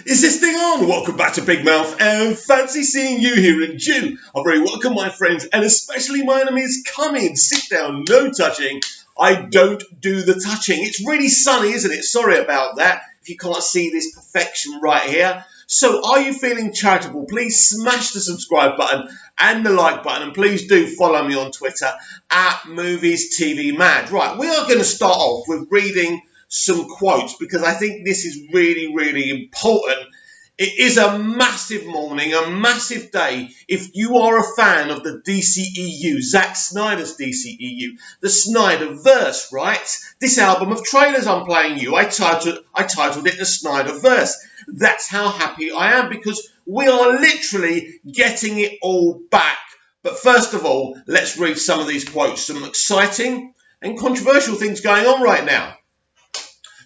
Is this thing on? Welcome back to Big Mouth, and fancy seeing you here in June. I'm very welcome, my friends, and especially my enemies. Come in, sit down, no touching. I don't do the touching. It's really sunny, isn't it? Sorry about that, if you can't see this perfection right here. So are you feeling charitable? Please smash the subscribe button and the like button, and please do follow me on Twitter at Movies TV Mad. Right, we are going to start off with reading some quotes because I think this is really, really important. It is a massive morning, a massive day. If you are a fan of the DCEU, Zack Snyder's DCEU, the Snyderverse, right? This album of trailers I'm playing you, I titled it the Snyderverse. That's how happy I am because we are literally getting it all back. But first of all, let's read some of these quotes, some exciting and controversial things going on right now.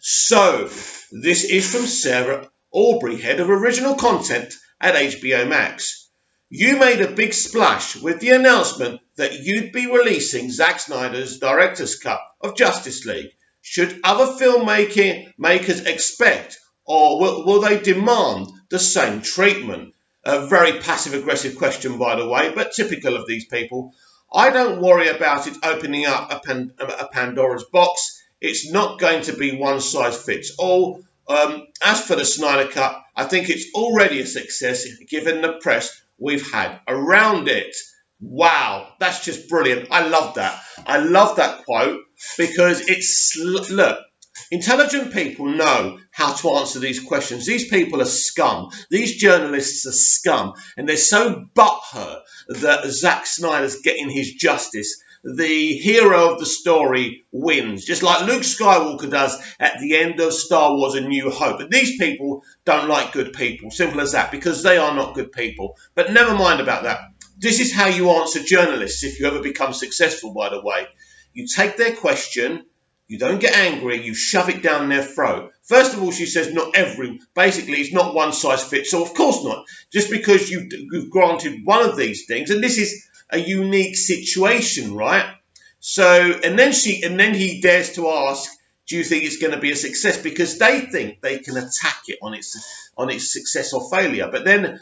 So, this is from Sarah Aubrey, head of original content at HBO Max. You made a big splash with the announcement that you'd be releasing Zack Snyder's director's cut of Justice League. Should other filmmakers expect, or will they demand the same treatment? A very passive-aggressive question, by the way, but typical of these people. I don't worry about it opening up a Pandora's box. It's not going to be one size fits all. As for the Snyder Cut, I think it's already a success given the press we've had around it. Wow, that's just brilliant. I love that. I love that quote because look, intelligent people know how to answer these questions. These people are scum. These journalists are scum. And they're so butthurt that Zack Snyder's getting his justice. The hero of the story wins, just like Luke Skywalker does at the end of Star Wars A New Hope. But these people don't like good people, simple as that, because they are not good people. But never mind about that. This is how you answer journalists if you ever become successful, by the way. You take their question, you don't get angry, you shove it down their throat. First of all, she says basically it's not one size fits all. Of course not. Just because you've granted one of these things, and this is a unique situation, right? So, and then he dares to ask, do you think it's going to be a success? Because they think they can attack it on its success or failure. But then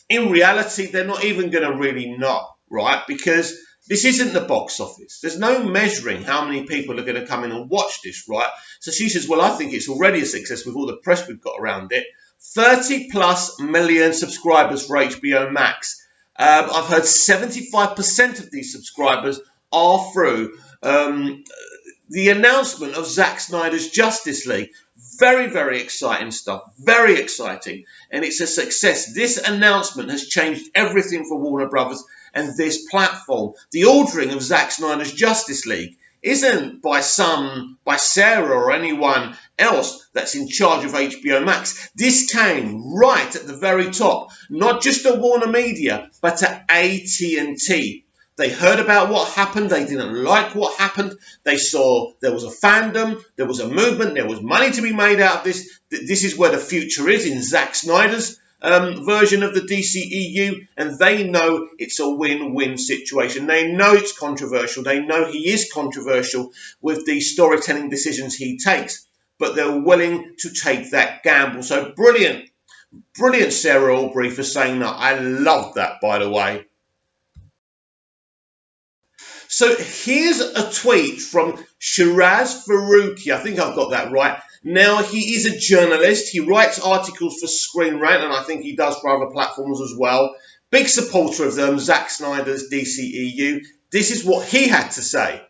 in reality, they're not even going to really know, right? Because this isn't the box office. There's no measuring how many people are going to come in and watch this, right? So she says, well, I think it's already a success with all the press we've got around it. 30 plus million subscribers for HBO Max. I've heard 75% of these subscribers are through the announcement of Zack Snyder's Justice League. Very, very exciting stuff. Very exciting. And it's a success. This announcement has changed everything for Warner Brothers and this platform. The ordering of Zack Snyder's Justice League isn't by Sarah or anyone else that's in charge of HBO Max. This came right at the very top, not just at Warner Media, but at AT&T. They heard about what happened. They didn't like what happened. They saw there was a fandom, there was a movement, there was money to be made out of this. This is where the future is in Zack Snyder's version of the DCEU, and they know it's a win-win situation. They know it's controversial. They know he is controversial with the storytelling decisions he takes, but they're willing to take that gamble. So brilliant, brilliant Sarah Aubrey for saying that. I love that, by the way. So here's a tweet from Shiraz Faruqi. I think I've got that right. Now, he is a journalist. He writes articles for Screen Rant, and I think he does for other platforms as well. Big supporter of them, Zack Snyder's DCEU. This is what he had to say.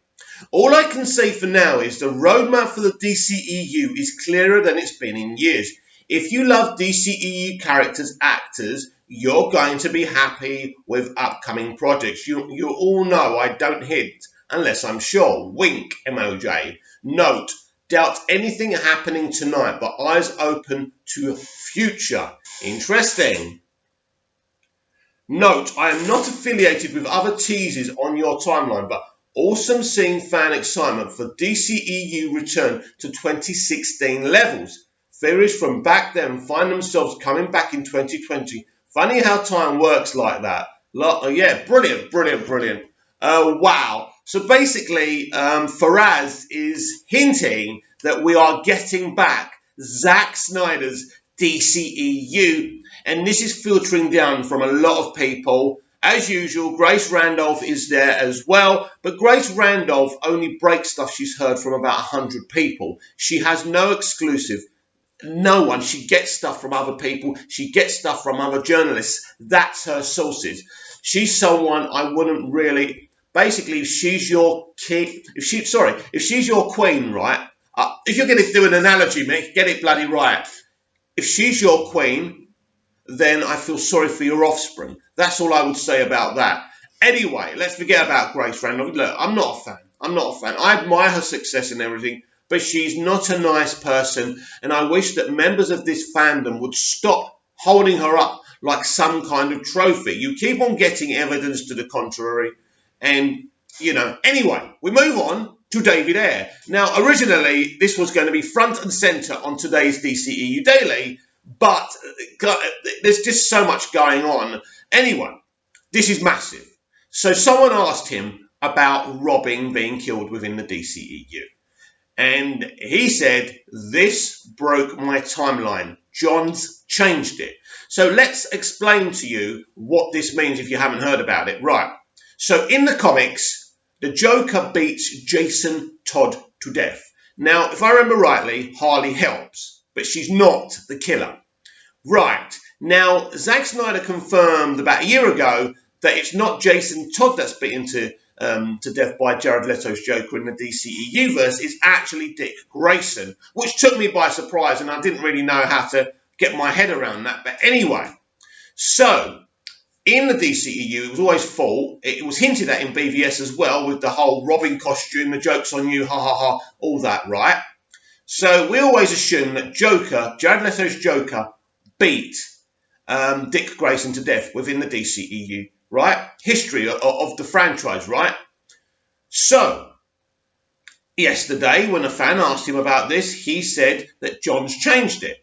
All I can say for now is the roadmap for the DCEU is clearer than it's been in years. If you love DCEU characters, actors, you're going to be happy with upcoming projects. You all know I don't hint unless I'm sure. Wink emoji. Note, doubt anything happening tonight, but eyes open to future. Interesting. Note, I am not affiliated with other teasers on your timeline, but awesome seeing fan excitement for DCEU return to 2016 levels. Theories from back then find themselves coming back in 2020. Funny how time works like that. Yeah, brilliant, brilliant, brilliant. Wow. So basically, Faraz is hinting that we are getting back Zack Snyder's DCEU. And this is filtering down from a lot of people. As usual, Grace Randolph is there as well. But Grace Randolph only breaks stuff she's heard from about 100 people. She has no exclusive. No one. She gets stuff from other people. She gets stuff from other journalists. That's her sources. She's someone I wouldn't really... Basically, if she's your kid... If she's your queen, right? If you're going to do an analogy, Mick, get it bloody right. If she's your queen, then I feel sorry for your offspring. That's all I would say about that. Anyway, let's forget about Grace Randolph. Look, I'm not a fan. I admire her success and everything, but she's not a nice person, and I wish that members of this fandom would stop holding her up like some kind of trophy. You keep on getting evidence to the contrary, and, anyway, we move on to David Ayer. Now, originally, this was going to be front and centre on today's DCEU Daily, but there's just so much going on. Anyway, this is massive. So someone asked him about Robin being killed within the DCEU. And he said, this broke my timeline. John's changed it. So let's explain to you what this means if you haven't heard about it. Right. So in the comics, the Joker beats Jason Todd to death. Now, if I remember rightly, Harley helps, but she's not the killer. Right. Now, Zack Snyder confirmed about a year ago that it's not Jason Todd that's beaten to death by Jared Leto's Joker in the DCEU verse. It's actually Dick Grayson, which took me by surprise, and I didn't really know how to get my head around that. But anyway, so in the DCEU, it was always full. It was hinted at in BVS as well with the whole Robin costume, the joke's on you, ha ha ha, all that, right? So we always assume that Jared Leto's Joker, beat Dick Grayson to death within the DCEU, right? History of the franchise, right? So, yesterday, when a fan asked him about this, he said that Johns changed it.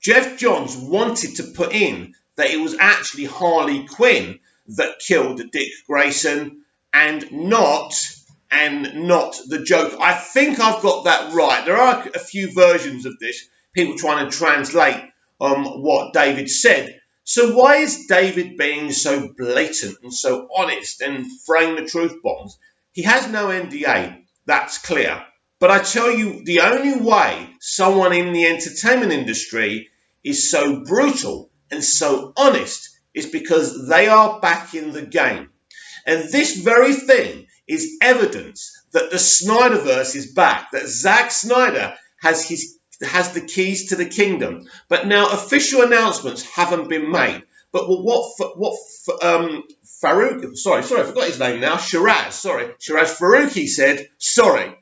Jeff Johns wanted to put in that it was actually Harley Quinn that killed Dick Grayson and not the Joker. I think I've got that right. There are a few versions of this, people trying to translate what David said. So why is David being so blatant and so honest and throwing the truth bombs? He has no NDA, that's clear. But I tell you, the only way someone in the entertainment industry is so brutal and so honest is because they are back in the game. And this very thing is evidence that the Snyderverse is back, that Zack Snyder has the keys to the kingdom. But now official announcements haven't been made. But Farouk, sorry, I forgot his name now. Shiraz Farouki said, sorry.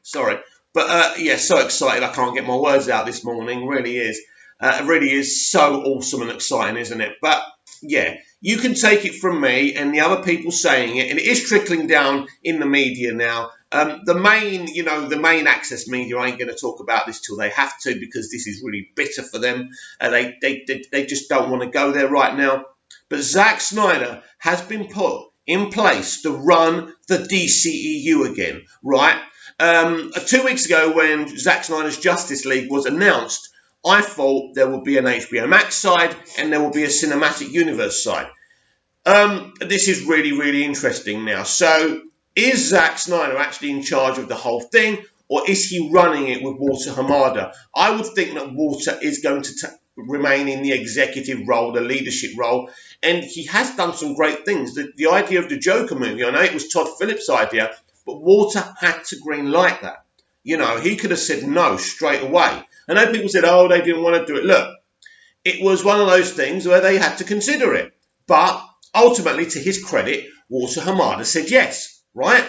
But so excited I can't get my words out this morning. Really is. It really is so awesome and exciting, isn't it? But yeah, you can take it from me and the other people saying it, and it is trickling down in the media now. The main access media ain't going to talk about this till they have to, because this is really bitter for them. They just don't want to go there right now. But Zack Snyder has been put in place to run the DCEU again, right? 2 weeks ago, when Zack Snyder's Justice League was announced, I thought there would be an HBO Max side and there will be a cinematic universe side. This is really, really interesting now. So, is Zack Snyder actually in charge of the whole thing, or is he running it with Walter Hamada? I would think that Walter is going to remain in the executive role, the leadership role, and he has done some great things. The idea of the Joker movie, I know it was Todd Phillips' idea, but Walter had to green light that. He could have said no straight away. I know people said, they didn't want to do it. Look, it was one of those things where they had to consider it. But ultimately, to his credit, Walter Hamada said yes, right?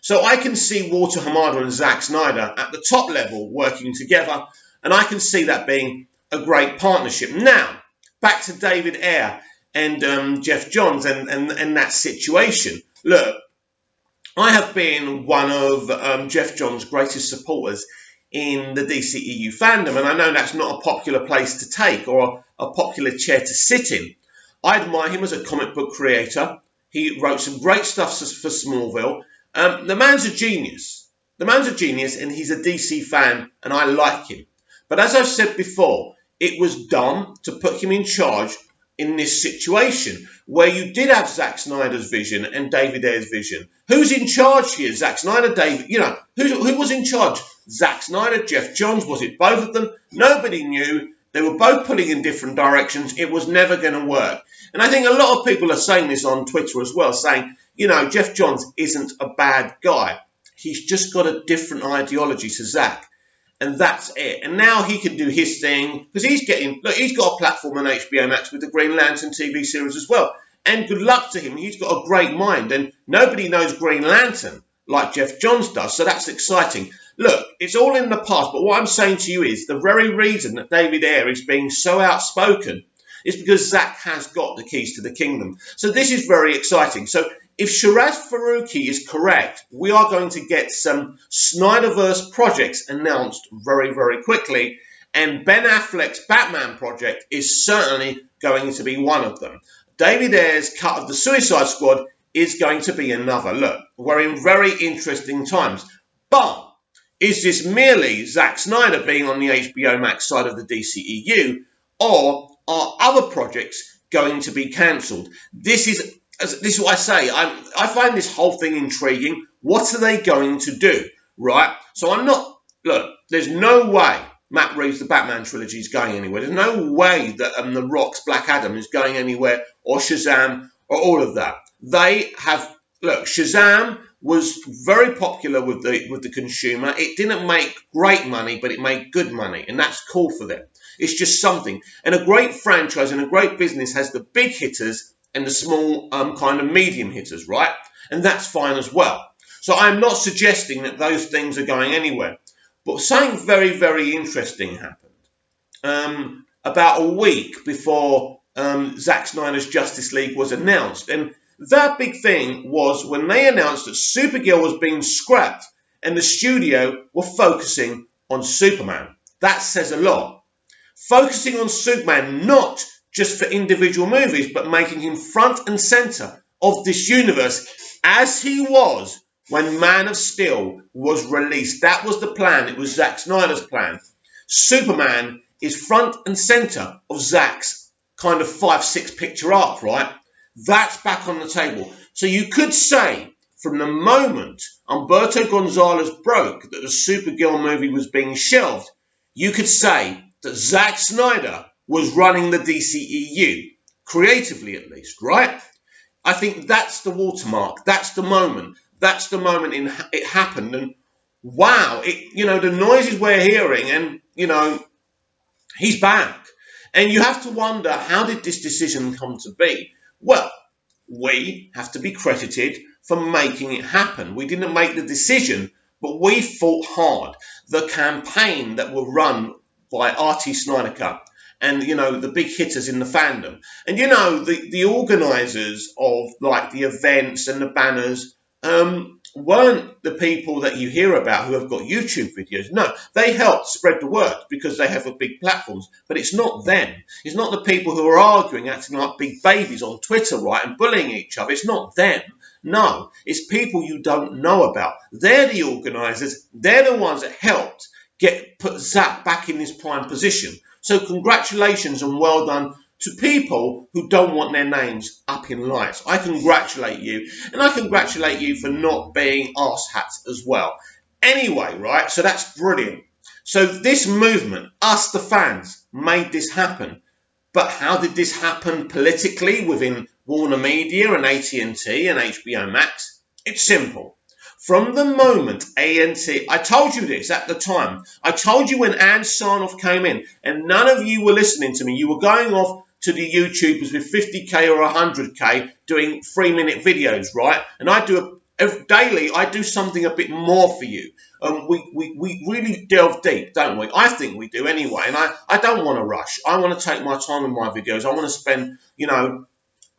So I can see Walter Hamada and Zack Snyder at the top level working together, and I can see that being a great partnership. Now, back to David Ayer and Jeff Johns and that situation. Look, I have been one of Jeff Johns' greatest supporters in the DCEU fandom, and I know that's not a popular place to take or a popular chair to sit in. I admire him as a comic book creator. He wrote some great stuff for Smallville. The man's a genius. And he's a DC fan, and I like him. But as I've said before, it was done to put him in charge in this situation where you did have Zack Snyder's vision and David Ayer's vision. Who's in charge here? Zack Snyder, David, who was in charge? Zack Snyder, Jeff Johns, was it both of them? Nobody knew. They were both pulling in different directions. It was never going to work. And I think a lot of people are saying this on Twitter as well, saying, Jeff Johns isn't a bad guy. He's just got a different ideology to Zack. And that's it. And now he can do his thing because he's got a platform on HBO Max with the Green Lantern TV series as well. And good luck to him. He's got a great mind. And nobody knows Green Lantern like Jeff Johns does. So that's exciting. Look, it's all in the past. But what I'm saying to you is the very reason that David Ayer is being so outspoken is because Zack has got the keys to the kingdom. So this is very exciting. So if Shiraz Faruqi is correct, we are going to get some Snyderverse projects announced very, very quickly. And Ben Affleck's Batman project is certainly going to be one of them. David Ayer's cut of the Suicide Squad is going to be another. Look, we're in very interesting times. But is this merely Zack Snyder being on the HBO Max side of the DCEU, or are other projects going to be cancelled? This is what I say. I find this whole thing intriguing. What are they going to do, right? So there's no way Matt Reeves' The Batman trilogy is going anywhere. There's no way that The Rock's Black Adam is going anywhere, or Shazam, or all of that. Shazam was very popular with the consumer. It didn't make great money, but it made good money, and that's cool for them. It's just something. And a great franchise and a great business has the big hitters and the small kind of medium hitters, right? And that's fine as well. So I'm not suggesting that those things are going anywhere. But something very, very interesting happened about a week before Zack Snyder's Justice League was announced. And that big thing was when they announced that Supergirl was being scrapped and the studio were focusing on Superman. That says a lot. Focusing on Superman, not just for individual movies, but making him front and center of this universe as he was when Man of Steel was released. That was the plan. It was Zack Snyder's plan. Superman is front and center of Zack's kind of 5-6 picture arc, right? That's back on the table. So you could say from the moment Humberto Gonzalez broke that the Supergirl movie was being shelved, you could say that Zack Snyder was running the DCEU, creatively at least, right? I think that's the watermark. That's the moment. That's the moment it happened. And wow, the noises we're hearing, and, he's back. And you have to wonder, how did this decision come to be? Well, we have to be credited for making it happen. We didn't make the decision, but we fought hard. The campaign that were run by RT Snyder Cut and, the big hitters in the fandom. And, the organisers of, the events and the banners weren't the people that you hear about who have got YouTube videos. No, they helped spread the word because they have a big platforms. But it's not them. It's not the people who are arguing, acting like big babies on Twitter, right, and bullying each other. It's not them. No, it's people you don't know about. They're the organisers. They're the ones that helped put Zack back in this prime position. So congratulations and well done to people who don't want their names up in lights. I congratulate you, and I congratulate you for not being arse-hats as well. Anyway, right, so that's brilliant. So this movement, us the fans, made this happen. But how did this happen politically within Warner Media and AT&T and HBO Max? It's simple. From the moment I told you this at the time. I told you when Ann Sarnoff came in, and none of you were listening to me. You were going off to the YouTubers with 50k or 100k doing 3-minute videos, right? And I do daily. I do something a bit more for you. We really delve deep, don't we? I think we do anyway. And I don't want to rush. I want to take my time with my videos. I want to spend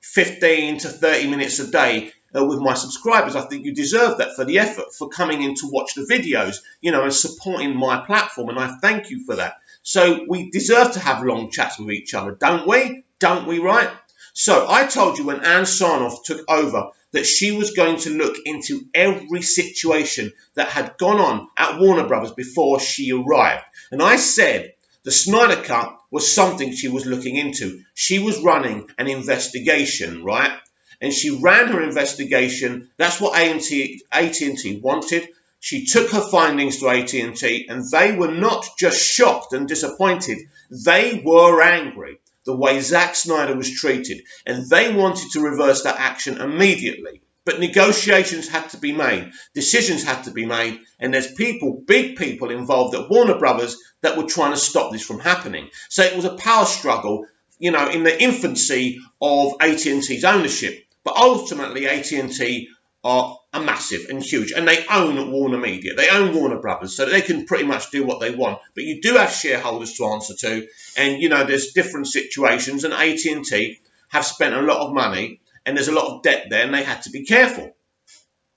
15 to 30 minutes a day with my subscribers. I think you deserve that for the effort, for coming in to watch the videos, and supporting my platform. And I thank you for that. So we deserve to have long chats with each other, don't we? Don't we, right? So I told you when Ann Sarnoff took over that she was going to look into every situation that had gone on at Warner Brothers before she arrived. And I said the Snyder Cut was something she was looking into. She was running an investigation, right? And she ran her investigation. That's what AT&T wanted. She took her findings to AT&T, and they were not just shocked and disappointed. They were angry the way Zack Snyder was treated, and they wanted to reverse that action immediately. But negotiations had to be made, decisions had to be made, and there's people, big people involved at Warner Brothers that were trying to stop this from happening. So it was a power struggle, in the infancy of AT&T's ownership. But ultimately, AT&T are massive and huge, and they own Warner Media. They own Warner Brothers, so they can pretty much do what they want. But you do have shareholders to answer to, and there's different situations, and AT&T have spent a lot of money, and there's a lot of debt there, and they had to be careful.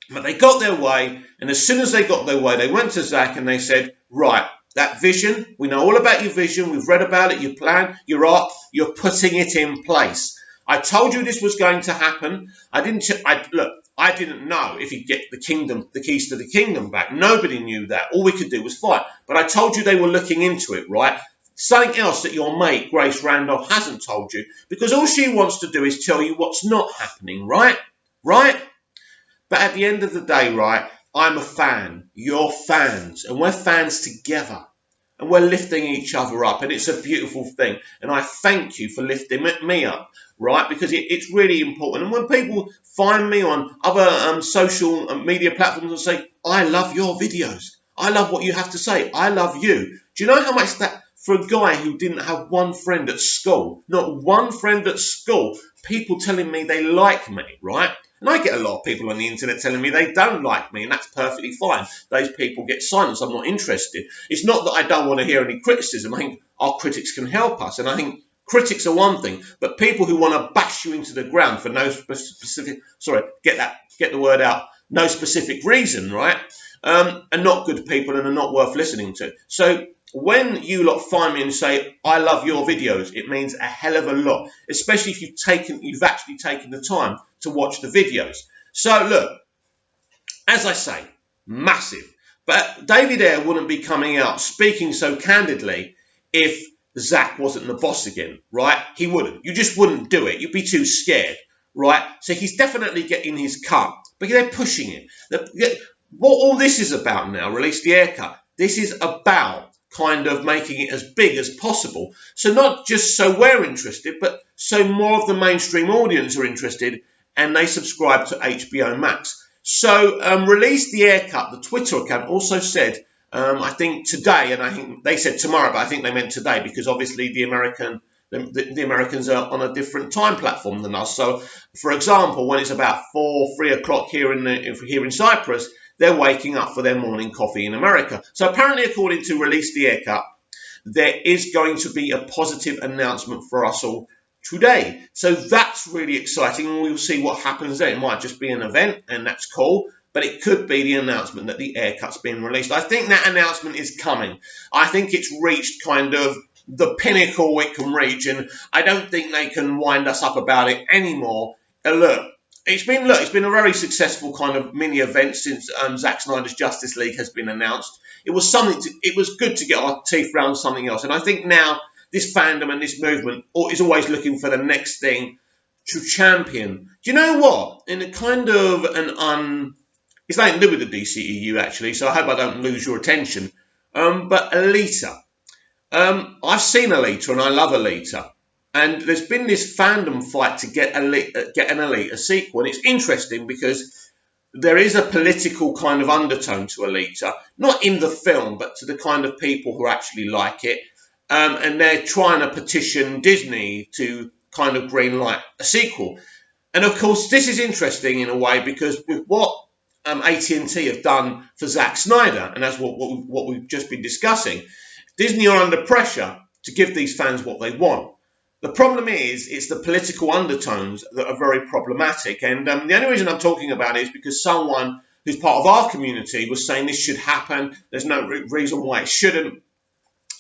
But they got their way, and as soon as they got their way, they went to Zack and they said, right, that vision, we know all about your vision, we've read about it, your plan, your art, you're putting it in place. I told you this was going to happen. I didn't know if he'd get the keys to the kingdom back. Nobody knew that. All we could do was fight. But I told you they were looking into it, right? Something else that your mate, Grace Randolph, hasn't told you, because all she wants to do is tell you what's not happening, right? Right? But at the end of the day, right, I'm a fan. You're fans. And we're fans together. And we're lifting each other up. And it's a beautiful thing. And I thank you for lifting me up, right? Because it's really important. And when people find me on other social media platforms and say, I love your videos. I love what you have to say. I love you. Do you know how much that, for a guy who didn't have one friend at school, not one friend at school, people telling me they like me, right? And I get a lot of people on the internet telling me they don't like me, and that's perfectly fine. Those people get silenced. I'm not interested. It's not that I don't want to hear any criticism. I think our critics can help us, and I think critics are one thing, but people who want to bash you into the ground for no specific, get the word out, no specific reason, right? Are not good people and are not worth listening to. So when you lot find me and say, I love your videos, it means a hell of a lot, especially if you've actually taken the time to watch the videos. So look, as I say, massive. But David Ayer wouldn't be coming out speaking so candidly if Zack wasn't the boss again, right? He wouldn't. You just wouldn't do it. You'd be too scared, right? So he's definitely getting his cut, but they're pushing it. What all this is about now, release the haircut, this is about kind of making it as big as possible. So not just so we're interested, but so more of the mainstream audience are interested and they subscribe to HBO Max. So Release the Haircut, the Twitter account, also said, I think today, and I think they said tomorrow, but I think they meant today because obviously the Americans are on a different time platform than us. So, for example, when it's about 3 o'clock here in Cyprus, they're waking up for their morning coffee in America. So apparently, according to Release the Haircut, there is going to be a positive announcement for us all today. So that's really exciting, and we'll see what happens there. It might just be an event, and that's cool, but it could be the announcement that the haircut's been released. I think that announcement is coming. I think it's reached kind of the pinnacle it can reach, and I don't think they can wind us up about it anymore. It's been a very successful kind of mini event since Zack Snyder's Justice League has been announced. It was good to get our teeth around something else, and I think now this fandom and this movement is always looking for the next thing to champion. Do you know what? In a kind of it's nothing to do with the DCEU actually, so I hope I don't lose your attention. But Alita, I've seen Alita and I love Alita. And there's been this fandom fight to get an Alita sequel. And it's interesting because there is a political kind of undertone to Alita, not in the film, but to the kind of people who actually like it. And they're trying to petition Disney to kind of greenlight a sequel. And of course, this is interesting in a way because with what AT&T have done for Zack Snyder, and that's what we've just been discussing, Disney are under pressure to give these fans what they want. The problem is, it's the political undertones that are very problematic. And the only reason I'm talking about it is because someone who's part of our community was saying this should happen. There's no reason why it shouldn't.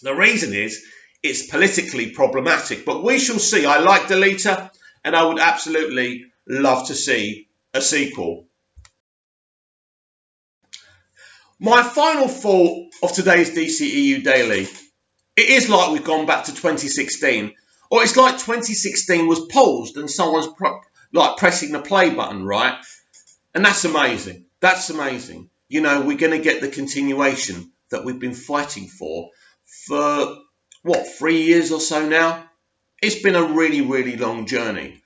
The reason is, it's politically problematic. But we shall see. I like Alita, and I would absolutely love to see a sequel. My final thought of today's DCEU Daily It is like we've gone back to 2016, or it's like 2016 was paused and someone's pressing the play button, right? And that's amazing. That's amazing. You know, we're going to get the continuation that we've been fighting for, what, 3 years or so now? It's been a really, really long journey.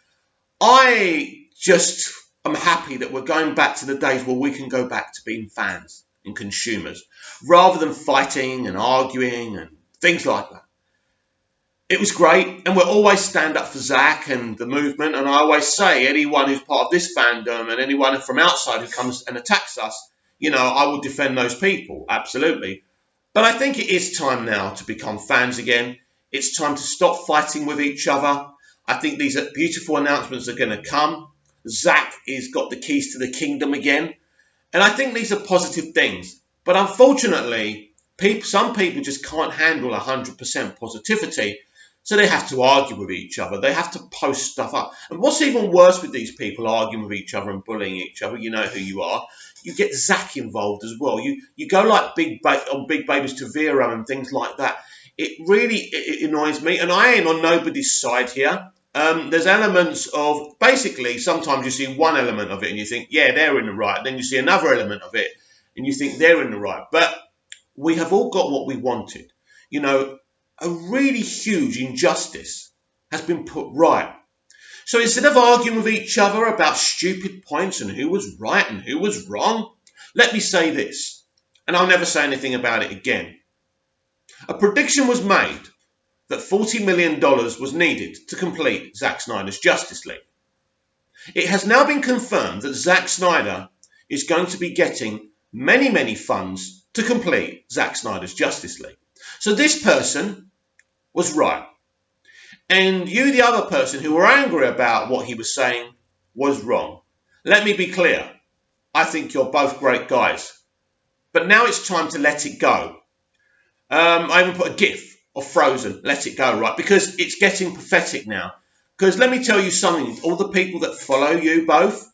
I just am happy that we're going back to the days where we can go back to being fans and consumers, rather than fighting and arguing and things like that. It was great, and we'll always stand up for Zack and the movement, and I always say anyone who's part of this fandom and anyone from outside who comes and attacks us, you know, I will defend those people, absolutely. But I think it is time now to become fans again. It's time to stop fighting with each other. I think these are beautiful announcements are going to come. Zack has got the keys to the kingdom again. And I think these are positive things. But unfortunately, some people just can't handle 100% positivity. So they have to argue with each other. They have to post stuff up. And what's even worse with these people arguing with each other and bullying each other, you know who you are. You get Zack involved as well. You go like Big Babies to Vero and things like that. It annoys me. And I ain't on nobody's side here. There's elements of, basically, sometimes you see one element of it and you think, yeah, they're in the right. Then you see another element of it and you think they're in the right. But we have all got what we wanted. You know, a really huge injustice has been put right. So instead of arguing with each other about stupid points and who was right and who was wrong, let me say this, and I'll never say anything about it again. A prediction was made that $40 million was needed to complete Zack Snyder's Justice League. It has now been confirmed that Zack Snyder is going to be getting many, many funds to complete Zack Snyder's Justice League. So this person was right. And you, the other person who were angry about what he was saying, was wrong. Let me be clear. I think you're both great guys. But now it's time to let it go. I even put a GIF of Frozen, let it go, right? Because it's getting pathetic now. Because let me tell you something, all the people that follow you both,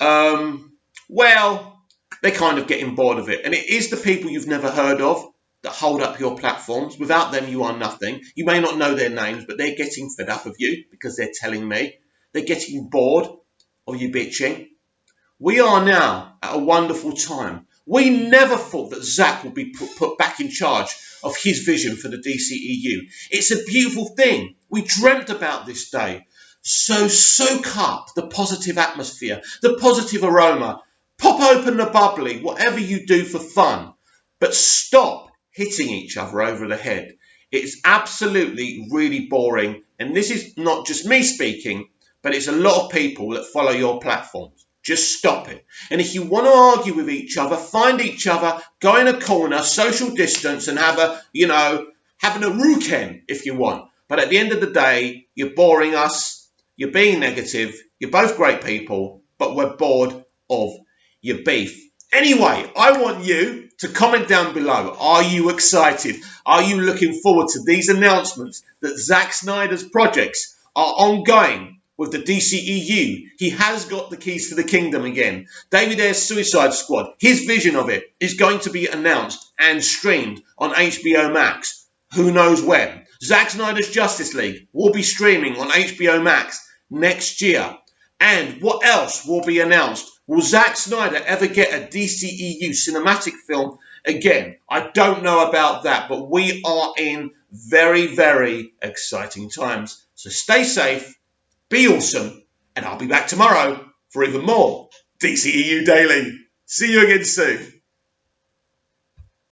well, they're kind of getting bored of it. And it is the people you've never heard of that hold up your platforms. Without them, you are nothing. You may not know their names, but they're getting fed up of you because they're telling me. They're getting bored of you bitching. We are now at a wonderful time. We never thought that Zack would be put back in charge of his vision for the DCEU. It's a beautiful thing. We dreamt about this day. So soak up the positive atmosphere, the positive aroma. Pop open the bubbly, whatever you do for fun. But stop hitting each other over the head. It's absolutely really boring. And this is not just me speaking, but it's a lot of people that follow your platforms. Just stop it. And if you want to argue with each other, find each other, go in a corner, social distance, and having a rooken if you want. But at the end of the day, you're boring us, you're being negative, you're both great people, but we're bored of your beef. Anyway, I want you to comment down below. Are you excited? Are you looking forward to these announcements that Zack Snyder's projects are ongoing with the DCEU? He has got the keys to the kingdom again. David Ayer's Suicide Squad, his vision of it is going to be announced and streamed on HBO Max. Who knows when? Zack Snyder's Justice League will be streaming on HBO Max next year. And what else will be announced? Will Zack Snyder ever get a DCEU cinematic film again? I don't know about that, but we are in very, very exciting times. So stay safe, be awesome, and I'll be back tomorrow for even more DCEU Daily. See you again soon.